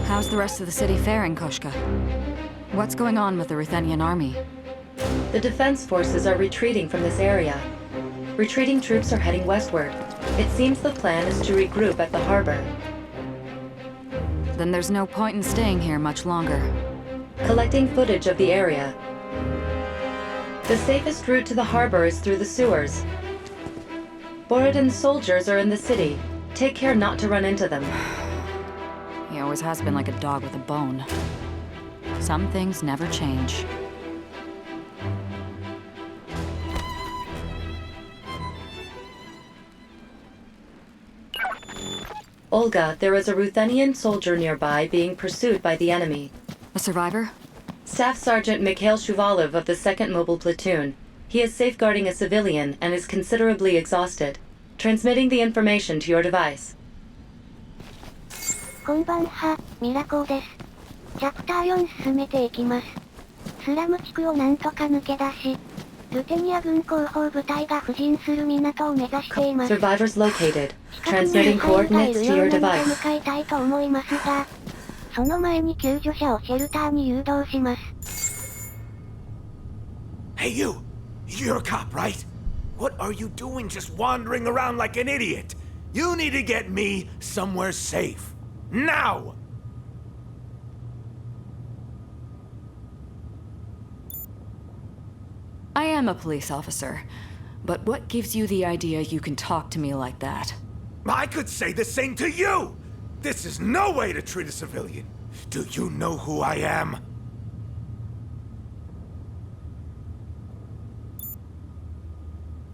How's the rest of the city faring, Koshka? What's going on with the Ruthenian army? The defense forces are retreating from this area. Retreating troops are heading westward. It seems the plan is to regroup at the harbor. Then there's no point in staying here much longer. Collecting footage of the area. The safest route to the harbor is through the sewers. Borodin's soldiers are in the city. Take care not to run into them. He always has been like a dog with a bone. Some things never change. Olga, there is a Ruthenian soldier nearby being pursued by the enemy. A survivor? Staff Sergeant Mikhail Shuvalov of the 2nd Mobile Platoon. He is safeguarding a civilian and is considerably exhausted. Transmitting the information to your device. こんばんは、ミラコーです。チャプター4進めていきます。スラム地区をなんとか抜け出し、ルテニア軍後方部隊が布陣する港を目指しています。Survivors located. 近くに Transmitting ミサイルがい coordinates る to よ your うなので device. 向かいたいと思いますが、その前に救助者をシェルターに誘導します。Hey you! You're a cop, right? What are you doing just wandering around like an idiot? You need to get me somewhere safe. Now! I am a police officer, but what gives you the idea you can talk to me like that? I could say the same to you! This is no way to treat a civilian. Do you know who I am?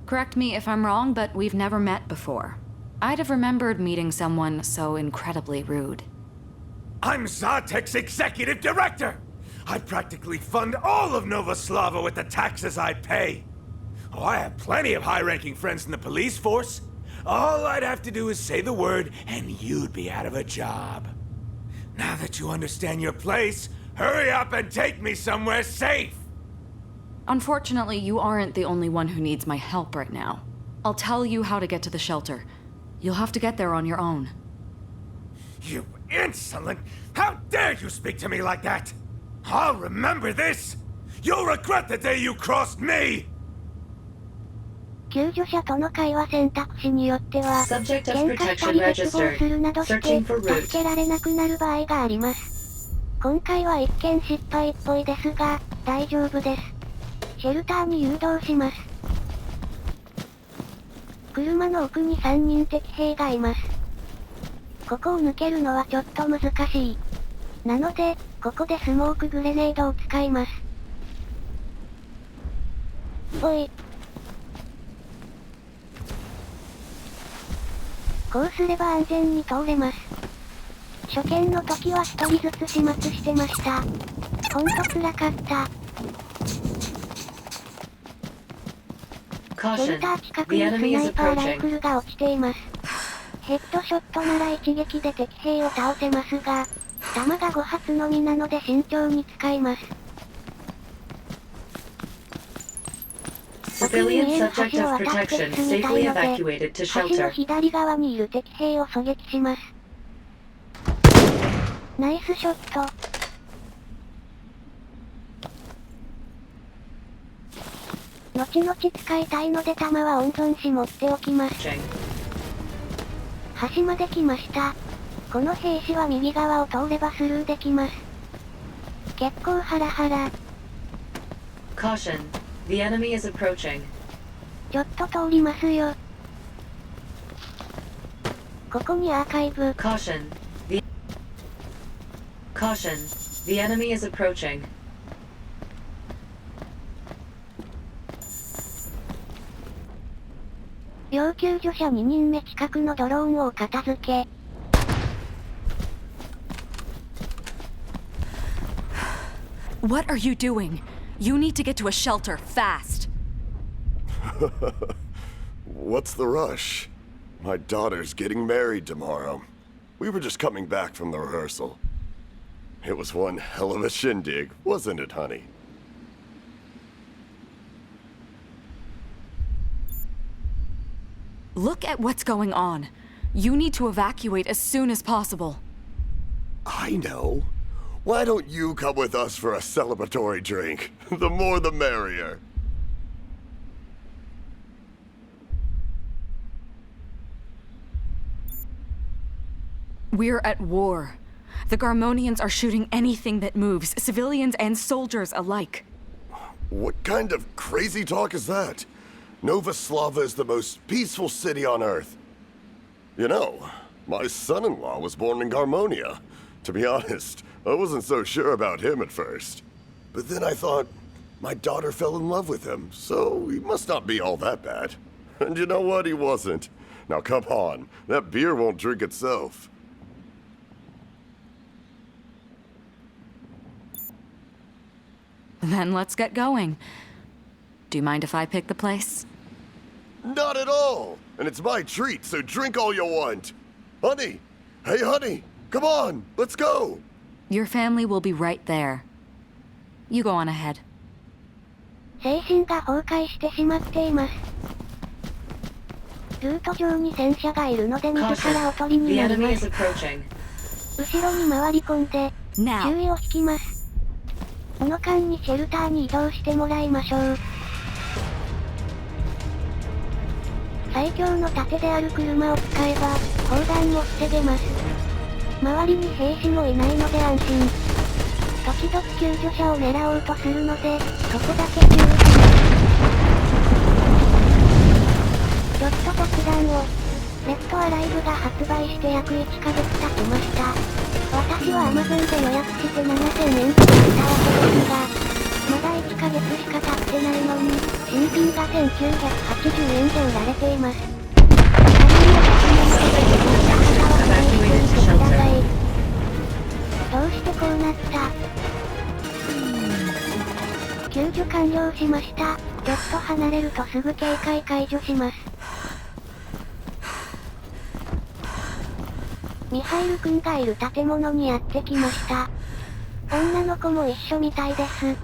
Correct me if I'm wrong, but we've never met before. I'd have remembered meeting someone so incredibly rude. I'm Zartek's executive director! I practically fund all of Novoslava with the taxes I pay. Oh, I have plenty of high-ranking friends in the police force. All I'd have to do is say the word, and you'd be out of a job. Now that you understand your place, hurry up and take me somewhere safe! Unfortunately, you aren't the only one who needs my help right now. I'll tell you how to get to the shelter. You'll have to get there on your own. You insolent! How dare you speak to me like that? I'll remember this! You'll regret the day you crossed me! 救助者との会話選択肢によっては、 Subject as 喧嘩した protection り絶望 registered. するなどして Searching for route. 助けられなくなる場合があります。今回は一見失敗っぽいですが、大丈夫です。シェルターに誘導します。車の奥に3人敵兵がいます。ここを抜けるのはちょっと難しい。なので、ここでスモークグレネードを使います。おい。こうすれば安全に通れます。初見の時は1人ずつ始末してました。ほんと辛かった。シェルター近くにスナイパーライフルが落ちています。ヘッドショットなら一撃で敵兵を倒せますが、弾が5発のみなので慎重に使います。奥に見える橋を渡って進みたいので、橋の左側にいる敵兵を狙撃します。ナイスショット。後々使いたいので弾は温存し持っておきます。橋まで来ました。この兵士は右側を通ればスルーできます。結構ハラハラ。Caution. The enemy is approaching. ちょっと通りますよ。ここにアーカイブ。Caution. The enemy is approaching. 要救助者2人目近くのドローンを片付け。What are you doing? You need to get to a shelter, fast! What's the rush? My daughter's getting married tomorrow. We were just coming back from the rehearsal. It was one hell of a shindig, wasn't it, honey? Look at what's going on. You need to evacuate as soon as possible. I know. Why don't you come with us for a celebratory drink? The more the merrier. We're at war. The Garmonians are shooting anything that moves, civilians and soldiers alike. What kind of crazy talk is that? Noヴォスラヴァis the most peaceful city on Earth. You know, my son-in-law was born in Garmonia. To be honest, I wasn't so sure about him at first. But then I thought, my daughter fell in love with him, so he must not be all that bad. And you know what? He wasn't. Now come on, that beer won't drink itself. Then let's get going. Do you mind if I pick the place? Not at all! And it's my treat, so drink all you want. Honey! Hey, honey! Come on! Let's go! Your family will be right there. You go on ahead. 精神が崩壊してしまっています。ルート上に戦車がいるので自らおとりになります。後ろに回り込んで、注意を引きます。この間にシェルターに移動してもらいましょう。最強の盾である車を使えば、砲弾も防げます。周りに兵士もいないので安心。時々救助者を狙おうとするので、そこだけ注意します。ちょっと特段を、レフトアライブが発売して約1ヶ月経ちました。私は Amazon で予約して7000円としたわけですが、まだ1ヶ月しか経ってないのに、新品が1980円で売られています。どうしてこうなった？救助完了しました。ちょっと離れるとすぐ警戒解除します。ミハイル君がいる建物にやってきました。女の子も一緒みたいです。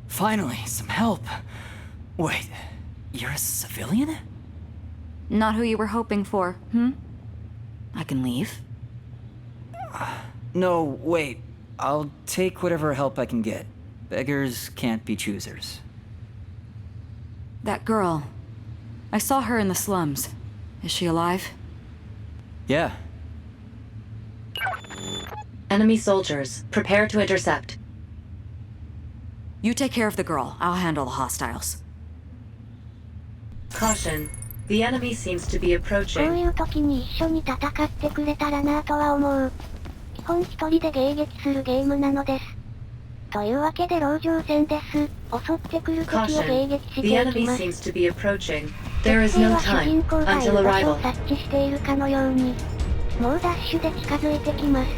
Finally, some help. Wait, you're a civilian? Not who you were hoping for, I can leave. No, wait. I'll take whatever help I can get. Beggars can't be choosers. That girl. I saw her in the slums. Is she alive? Yeah. Enemy soldiers, prepare to intercept. You take care of the girl. I'll handle the hostiles. Caution. The enemy seems to be こう approaching. いう時に一緒に戦ってくれたらなぁとは思う。基本一人で迎撃するゲームなのです。というわけで籠城戦です。襲ってくる敵を Caution. 迎撃して The いき enemy ます。 seems to be approaching. There is 敵兵 no は主人 time 公がい until る場所 arrival. を察知しているかのように、もうダッシュで近づいてきます。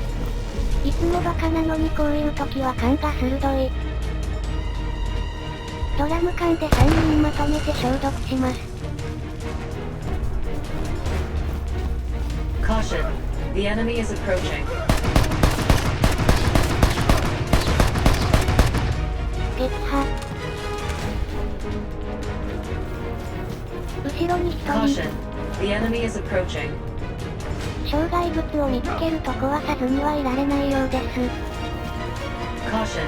いつもバカなのにこういう時は勘が鋭い。ドラム缶で3人まとめて消毒します。Caution. The enemy is approaching. 撃破。後ろに1 Caution. 人。 The enemy is approaching. 障害物を見つけると壊さずにはいられないようです。 Caution.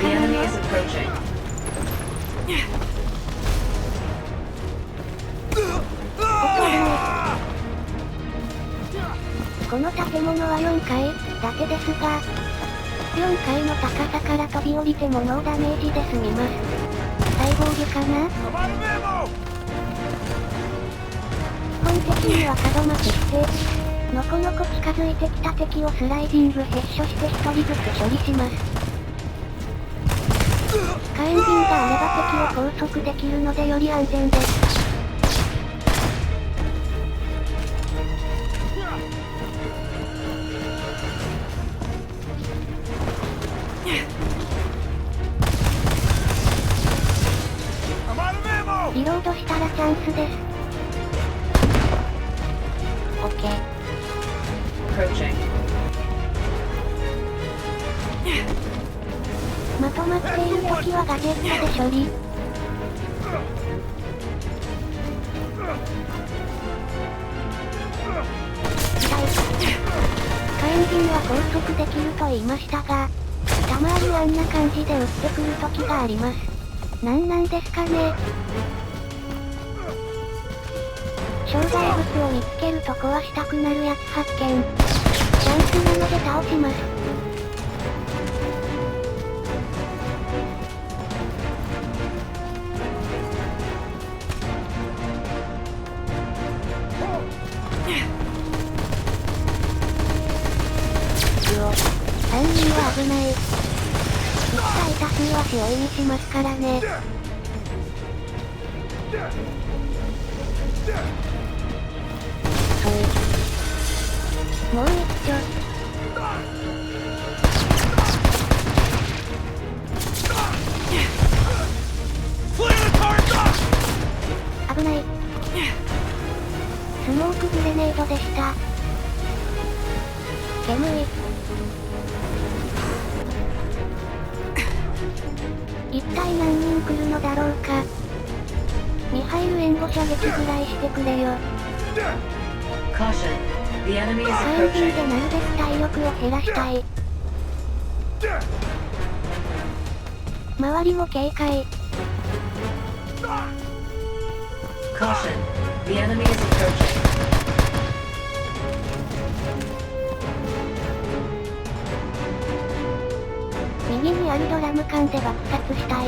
The enemy is approaching. この建物は4階建てですが、4階の高さから飛び降りてもノーダメージで済みます。サイボーグかな？基本的には角巻きして、のこのこ近づいてきた敵をスライディングヘッショして1人ずつ処理します。火炎瓶があれば敵を拘束できるのでより安全です。リロードしたらチャンスです。OK。Approaching. まとまっている時はガジェットで処理。人は拘束できると言いましたが、たまにあんな感じで撃ってくる時があります。なんですかね。障害物を見つけると壊したくなるやつ発見。チャンスなので倒します。3人は危ない。1対多数は死追いにしますからね。もう一丁。危ない。スモークグレネードでした。煙い。一体何人来るのだろうか。ミハイル援護射撃ぐらいしてくれよ。火炎瓶でなるべく体力を減らしたい。周りも警戒。右にあるドラム缶で爆殺したい。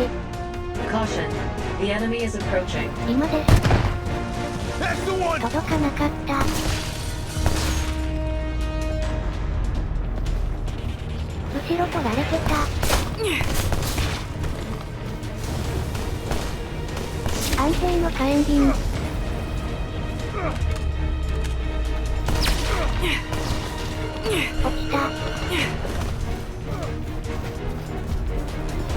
今です。届かなかった。後ろ取られてた。安定の火炎瓶。落ちた。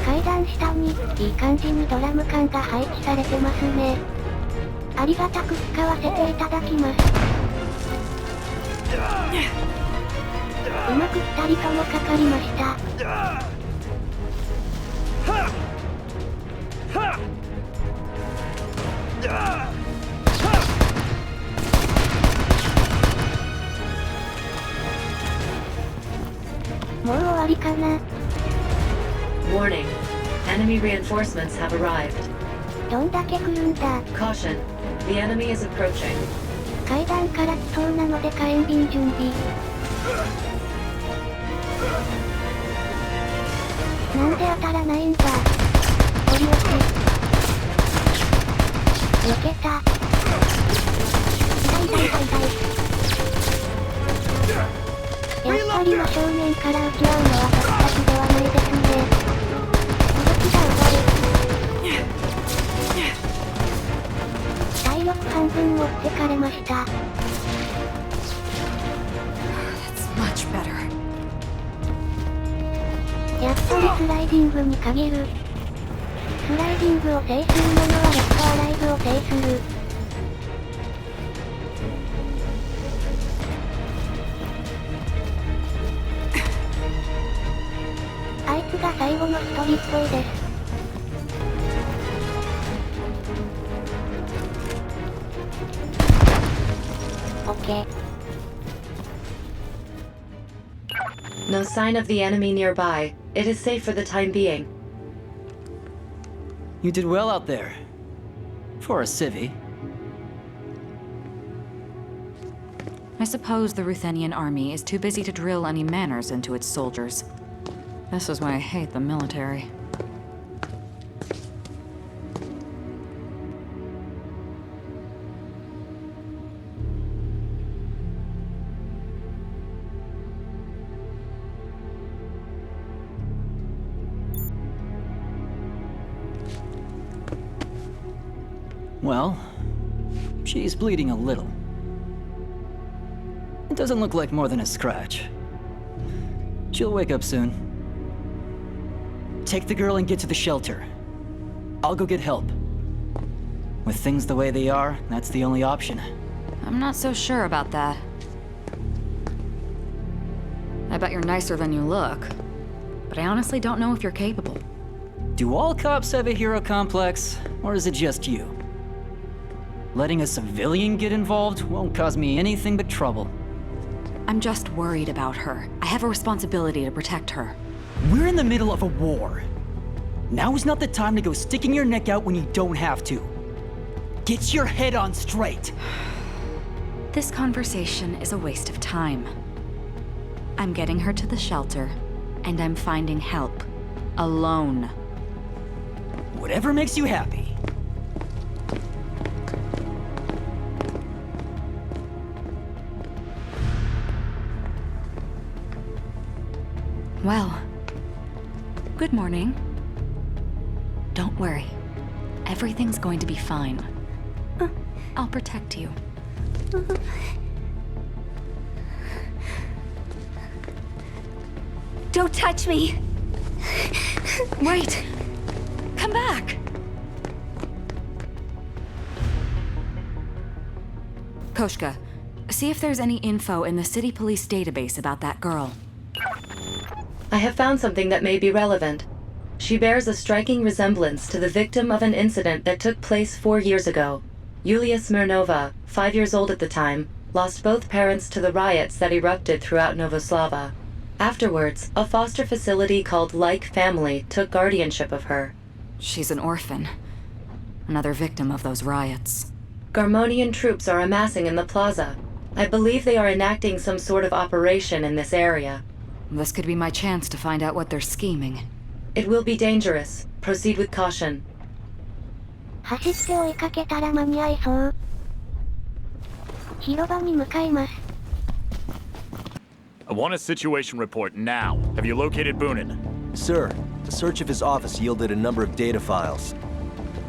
階段下にいい感じにドラム缶が配置されてますね。ありがたく使わせていただきます。うまく2人ともかかりました。もう終わりかな。Warning. Enemy reinforcements have arrived. どんだけ来るんだ。Caution. The enemy is approaching. 階段から来そうなので火炎瓶準備。なんで当たらないんだ。降り落ち。避けた。痛い痛い痛い痛い。やっぱり真正面から撃ち合うのは得策ではないですね。動きが遅い。体力半分持ってかれました。Much better. やっぱりスライディングに限る。スライディングを制する者はレフトアライブを制する。あいつが最後の一人っぽいです。オッケー。No sign of the enemy nearby. It is safe for the time being. You did well out there. For a civvy. I suppose the Ruthenian army is too busy to drill any manners into its soldiers. This is why I hate the military. Well, she's bleeding a little. It doesn't look like more than a scratch. She'll wake up soon. Take the girl and get to the shelter. I'll go get help. With things the way they are, that's the only option. I'm not so sure about that. I bet you're nicer than you look. But I honestly don't know if you're capable. Do all cops have a hero complex, or is it just you? Letting a civilian get involved won't cause me anything but trouble. I'm just worried about her. I have a responsibility to protect her. We're in the middle of a war. Now is not the time to go sticking your neck out when you don't have to. Get your head on straight. This conversation is a waste of time. I'm getting her to the shelter, and I'm finding help. Alone. Whatever makes you happy. Well, good morning. Don't worry. Everything's going to be fine. I'll protect you. Don't touch me! Wait! Come back! Koshka, see if there's any info in the city police database about that girl. I have found something that may be relevant. She bears a striking resemblance to the victim of an incident that took place 4 years ago. Yulia Smirnova, 5 years old at the time, lost both parents to the riots that erupted throughout Novoslava. Afterwards, a foster facility called Like Family took guardianship of her. She's an orphan. Another victim of those riots. Garmonian troops are amassing in the plaza. I believe they are enacting some sort of operation in this area. This could be my chance to find out what they're scheming. It will be dangerous. Proceed with caution. 走って追いかけたら間に合いそう。広場に向かいます。I want a situation report now. Have you located Boonin? Sir, the search of his office yielded a number of data files.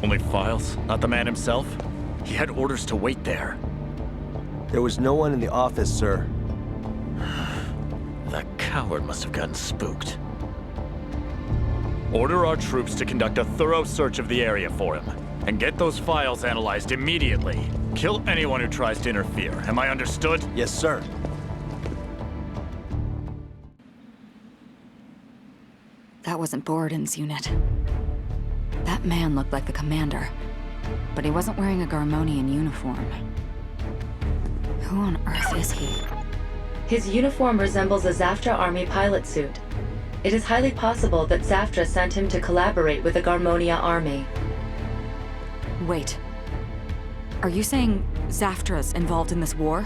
Only files? Not the man himself? He had orders to wait there. There was no one in the office, sir. That coward must have gotten spooked. Order our troops to conduct a thorough search of the area for him, and get those files analyzed immediately. Kill anyone who tries to interfere. Am I understood? Yes, sir. That wasn't Borodin's unit. That man looked like the commander, but he wasn't wearing a Garmonian uniform. Who on earth is he? His uniform resembles a Zaftra army pilot suit. It is highly possible that Zaftra sent him to collaborate with the Garmonia army. Wait. Are you saying Zaftra's involved in this war?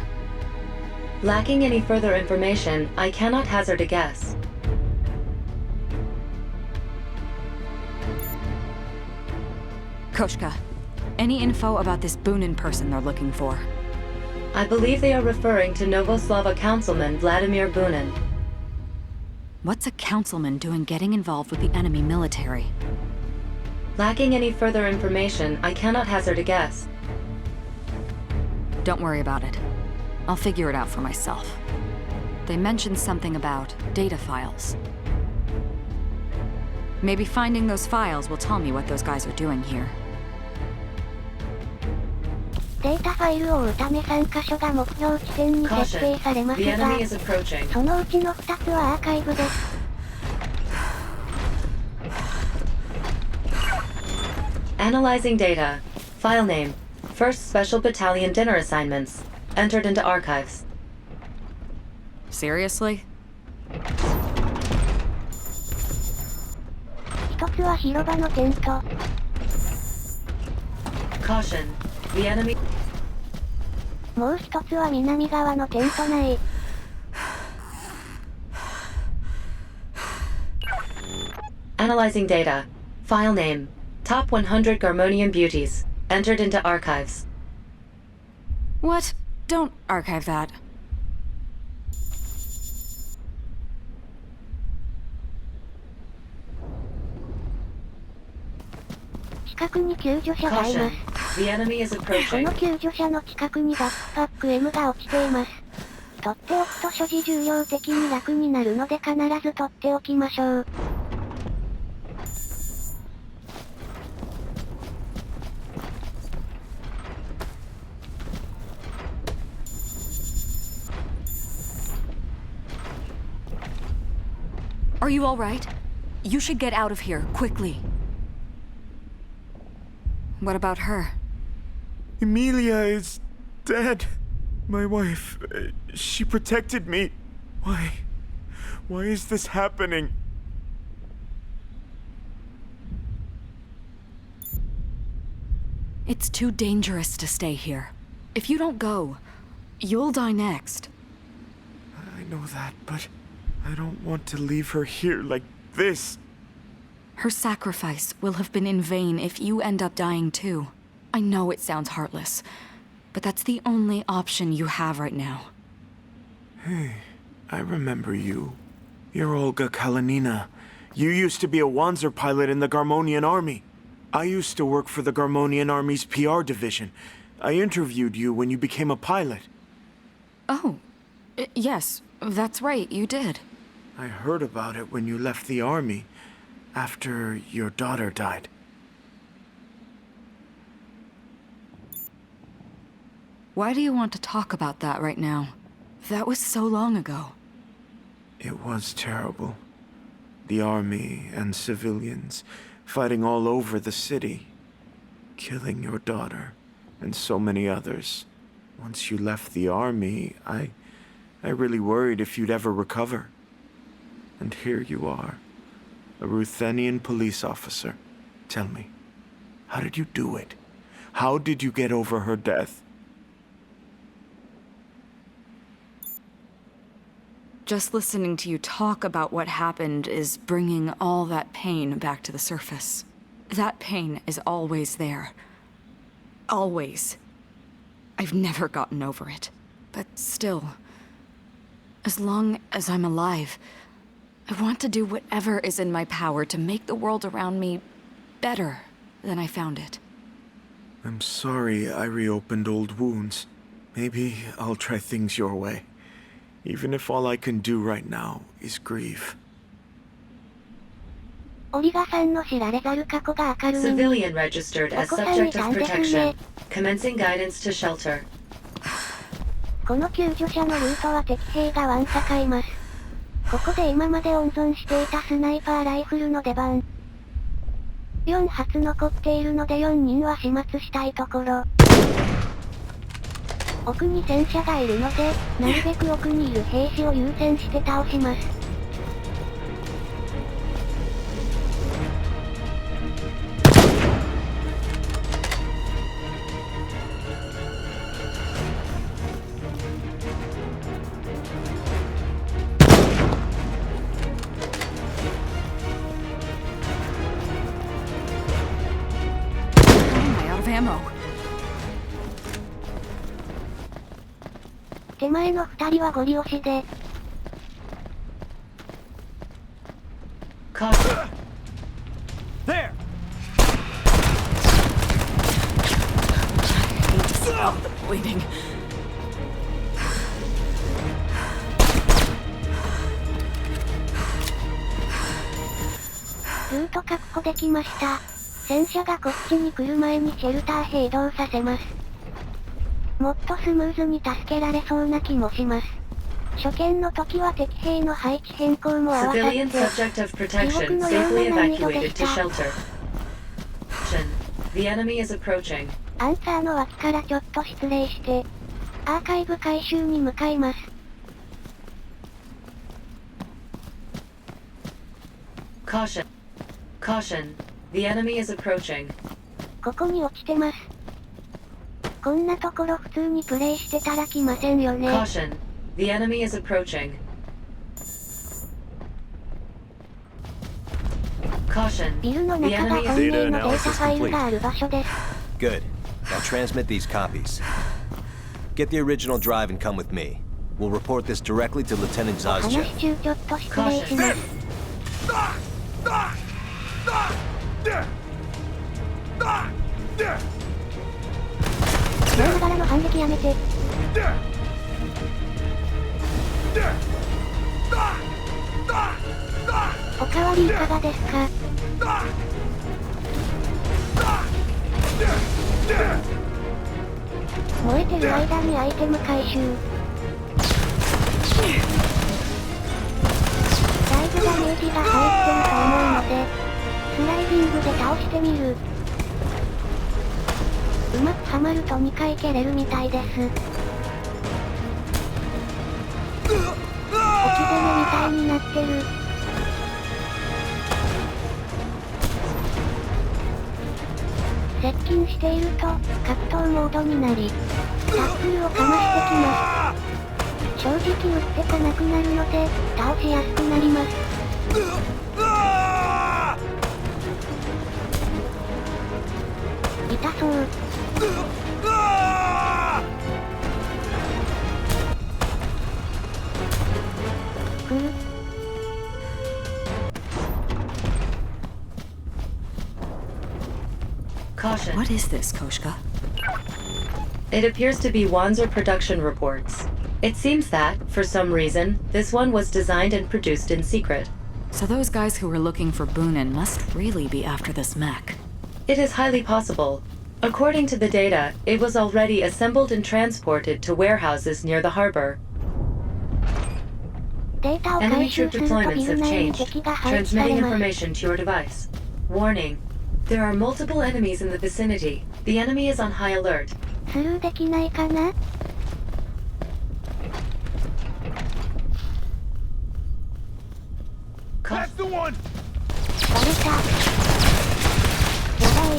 Lacking any further information, I cannot hazard a guess. Koshka, any info about this Boonin person they're looking for? I believe they are referring to Novoslava councilman Vladimir Boonin. What's a councilman doing getting involved with the enemy military? Lacking any further information, I cannot hazard a guess. Don't worry about it. I'll figure it out for myself. They mentioned something about data files. Maybe finding those files will tell me what those guys are doing here. データファイルを追うため3カ所が目標地点に設定されます The が、 enemy is approaching. そのうちの2つはアーカイブです。Analyzing data. File name. First Special Battalion Dinner Assignments. Entered into archives. Seriously? 1つは広場のテント。 Caution. The enemy... もう1つは南側のテント内。Analyzing data. File name. Top 100 Garmonian Beauties. Entered into archives. What? Don't archive that. 近くに救助者がいま Caution. す。 The enemy is こ approaching. の救助者の近くにバックパック M が落ちています。取っておくと所持重量的に楽になるので必ず取っておきましょう。Are you alright? You should get out of here, quickly. What about her? Emilia is dead. My wife, she protected me. Why? Why is this happening? It's too dangerous to stay here. If you don't go, you'll die next. I know that, but I don't want to leave her here like this. Her sacrifice will have been in vain if you end up dying too. I know it sounds heartless, but that's the only option you have right now. Hey, I remember you. You're Olga Kalinina. You used to be a Wanzer pilot in the Garmonian army. I used to work for the Garmonian army's PR division. I interviewed you when you became a pilot. Oh, yes, that's right, you did. I heard about it when you left the army, after your daughter died. Why do you want to talk about that right now? That was so long ago. It was terrible. The army and civilians fighting all over the city, killing your daughter and so many others. Once you left the army, I really worried if you'd ever recover. And here you are, a Ruthenian police officer. Tell me, how did you do it? How did you get over her death? Just listening to you talk about what happened is bringing all that pain back to the surface. That pain is always there. Always. I've never gotten over it. But still, as long as I'm alive, I want to do whatever is in my power to make the world around me better than I found it. I'm sorry I reopened old wounds. Maybe I'll try things your way. Even if all I can do right now is grieve. Civilian registered as subject of protection. Commencing guidance to shelter. この救助者のルートは敵兵がワンサかいます。ここで今まで温存していたスナイパーライフルの出番。4発残っているので4人は始末したいところ。奥に戦車がいるので、なるべく奥にいる兵士を優先して倒します。手前の2人はゴリ押しで。There! Stop the bleeding. ルート確保できました。戦車がこっちに来る前にシェルターへ移動させます。もっとスムーズに助けられそうな気もします。初見の時は敵兵の配置変更も合わさって、地獄のような難易度でした。アンサーの脇からちょっと失礼して、アーカイブ回収に向かいます。ここに落ちてます。こんなところ普通にプレイしてたら来ませんよね。ビルの中が本命のデータファイルがある場所です。Good. Now transmit these copies. Get the original drive and come with me. We'll report this directly to Lieutenant Zazja. 話中ちょっと失礼します。ながらの反撃やめて。おかわりいかがですか？燃えてる間にアイテム回収。だいぶダメージが入ってると思うので、スライディングで倒してみる。うまくはまると2回蹴れるみたいです。してる。接近していると、格闘モードになり、タックルをかましてきます。正直打ってかなくなるので、倒しやすくなります。痛そう。来る。Caution. What is this, Koshka? It appears to be Wanzer production reports. It seems that, for some reason, this one was designed and produced in secret. So those guys who were looking for Boonin must really be after this mech. It is highly possible. According to the data, it was already assembled and transported to warehouses near the harbor. データを Enemy 回収 troop するとビ deployments ル have 内に changed, 敵が配置さ transmitting れます。 information to your device. Warning. There are multiple enemies in the vicinity. The enemy is on high alert. スルーできないかな？ That's the one! バレた。やばい。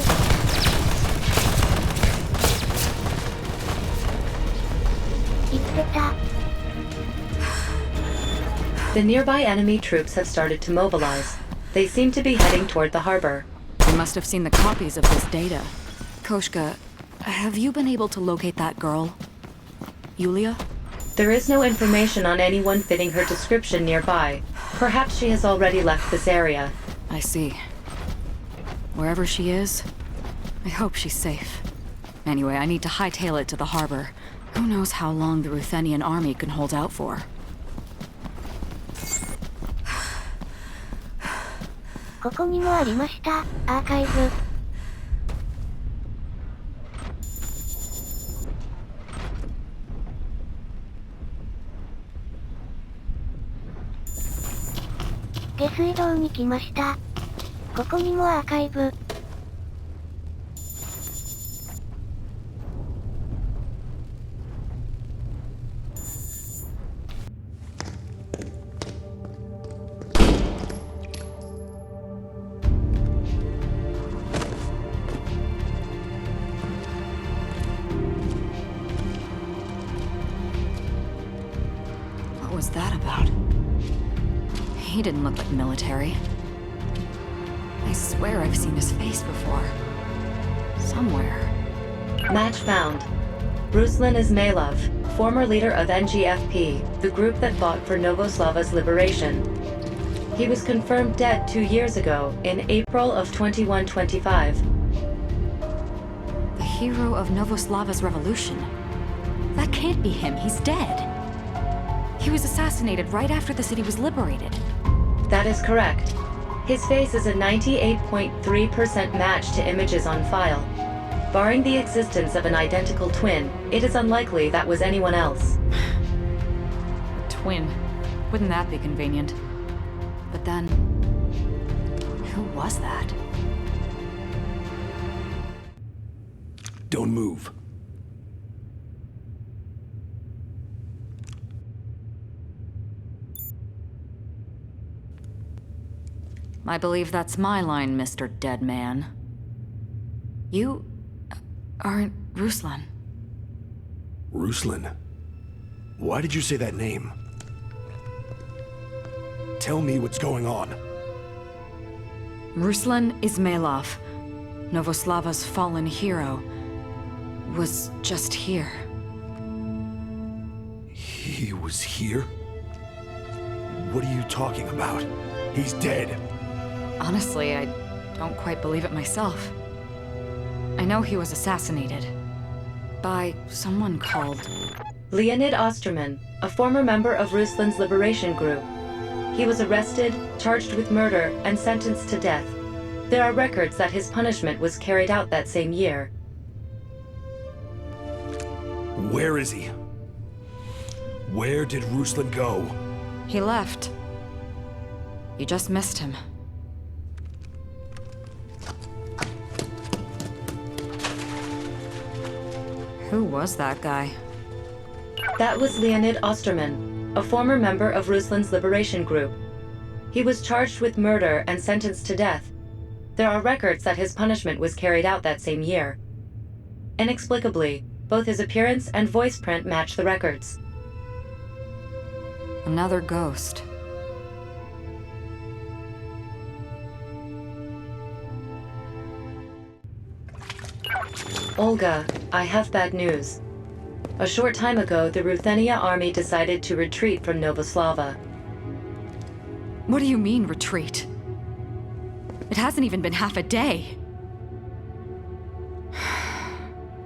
言ってた。 The nearby enemy troops have started to mobilize. They seem to be heading toward the harbor. They must have seen the copies of this data. Koshka, have you been able to locate that girl? Yulia? There is no information on anyone fitting her description nearby. Perhaps she has already left this area. I see. Wherever she is, I hope she's safe. Anyway, I need to hightail it to the harbor. Who knows how long the Ruthenian army can hold out for. ここにもありました、アーカイブ。下水道に来ました。ここにもアーカイブ。What was that about? He didn't look like military. I swear I've seen his face before. Somewhere. Match found. Ruslan Ismailov, former leader of NGFP, the group that fought for Novoslava's liberation. He was confirmed dead 2 years ago, in April of 2125. The hero of Novoslava's revolution. That can't be him, he's dead. He was assassinated right after the city was liberated. That is correct. His face is a 98.3% match to images on file. Barring the existence of an identical twin, it is unlikely that was anyone else. A twin. Wouldn't that be convenient? But then... who was that? Don't move. I believe that's my line, Mr. Dead Man. You... aren't Ruslan. Ruslan? Why did you say that name? Tell me what's going on. Ruslan Ismailov, Novoslava's fallen hero, was just here. He was here? What are you talking about? He's dead. Honestly, I don't quite believe it myself. I know he was assassinated. By someone called... Leonid Osterman, a former member of Ruslan's liberation group. He was arrested, charged with murder, and sentenced to death. There are records that his punishment was carried out that same year. Where is he? Where did Ruslan go? He left. You just missed him. Who was that guy? That was Leonid Osterman, a former member of Ruslan's liberation group. He was charged with murder and sentenced to death. There are records that his punishment was carried out that same year. Inexplicably, both his appearance and voice print match the records. Another ghost. Olga, I have bad news. A short time ago, the Ruthenia army decided to retreat from Novoslava. What do you mean, retreat? It hasn't even been half a day.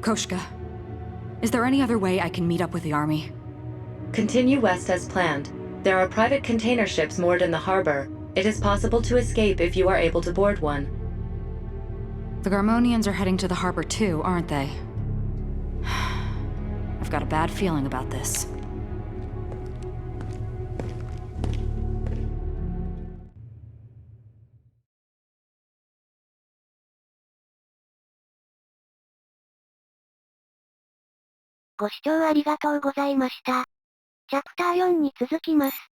Koshka, is there any other way I can meet up with the army? Continue west as planned. There are private container ships moored in the harbor. It is possible to escape if you are able to board one. The Garmonians are heading to the harbor too, aren't they? I've got a bad feeling about this. Go 視聴ありがとうございました。チャプター4に続きます。